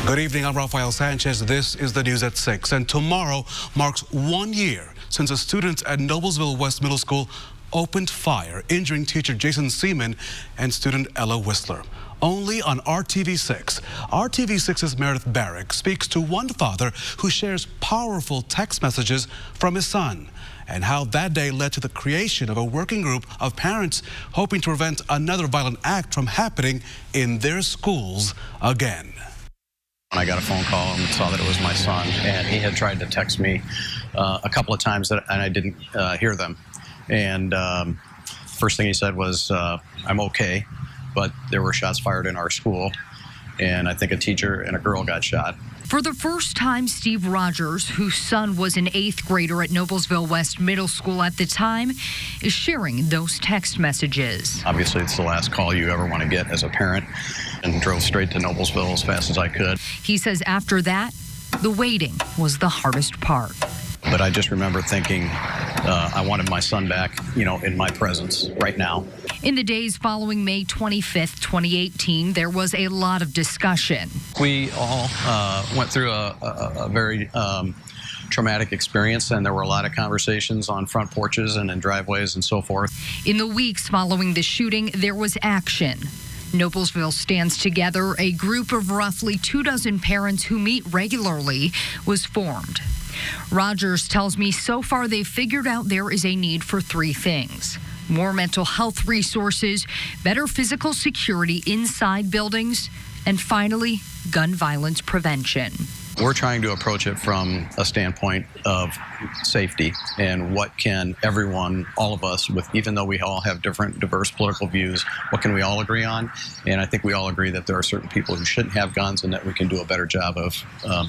Good evening, I'm Rafael Sanchez. This is the news at 6. And tomorrow marks 1 year since a student at Noblesville West Middle School opened fire, injuring teacher Jason Seaman and student Ella Whistler. Only on RTV6. RTV6's Meredith Barrick speaks to one father who shares powerful text messages from his son and how that day led to the creation of a working group of parents hoping to prevent another violent act from happening in their schools again. I got a phone call and saw that it was my son, and he had tried to text me a couple of times and I didn't hear them. And first thing he said was, I'm okay, but there were shots fired in our school, and I think a teacher and a girl got shot. For the first time, Steve Rogers, whose son was an 8th grader at Noblesville West Middle School at the time, is sharing those text messages. Obviously, it's the last call you ever want to get as a parent, and drove straight to Noblesville as fast as I could. He says after that, the waiting was the hardest part. But I just remember thinking I wanted my son back, in my presence right now. In the days following May 25th, 2018, there was a lot of discussion. We all went through a very traumatic experience, and there were a lot of conversations on front porches and in driveways and so forth. In the weeks following the shooting, there was action. Noblesville Stands Together, a group of roughly 24 parents who meet regularly, was formed. Rogers tells me so far they've figured out there is a need for 3 things: more mental health resources, better physical security inside buildings, and finally, gun violence prevention. We're trying to approach it from a standpoint of safety and what can everyone, all of us, even though we all have different diverse political views, what can we all agree on? And I think we all agree that there are certain people who shouldn't have guns and that we can do a better job of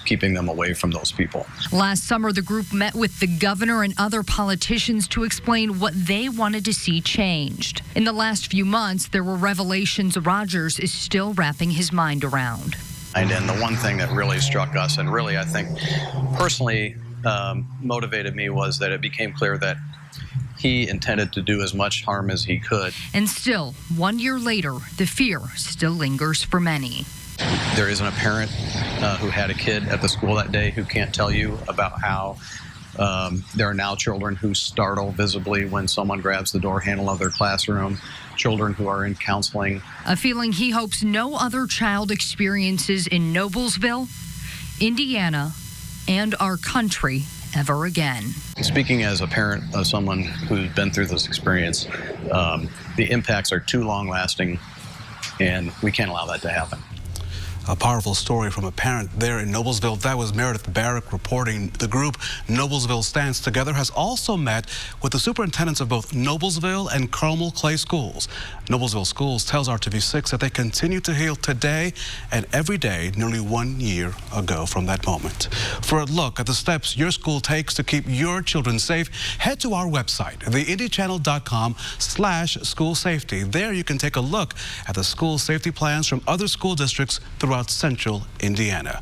keeping them away from those people. Last summer, the group met with the governor and other politicians to explain what they wanted to see changed. In the last few months, there were revelations Rogers is still wrapping his mind around. And the one thing that really struck us, and really I think personally motivated me, was that it became clear that he intended to do as much harm as he could. And still, 1 year later, the fear still lingers for many. There isn't a parent who had a kid at the school that day who can't tell you about how there are now children who startle visibly when someone grabs the door handle of their classroom, children who are in counseling. A feeling he hopes no other child experiences in Noblesville, Indiana, and our country ever again. Speaking as a parent of someone who's been through this experience, the impacts are too long-lasting, and we can't allow that to happen. A powerful story from a parent there in Noblesville. That was Meredith Barrick reporting. The group Noblesville Stands Together has also met with the superintendents of both Noblesville and Carmel Clay schools. Noblesville Schools tells RTV6 that they continue to heal today and every day nearly 1 year ago from that moment. For a look at the steps your school takes to keep your children safe, head to our website, theindychannel.com/school safety. There you can take a look at the school safety plans from other school districts throughout Central Indiana.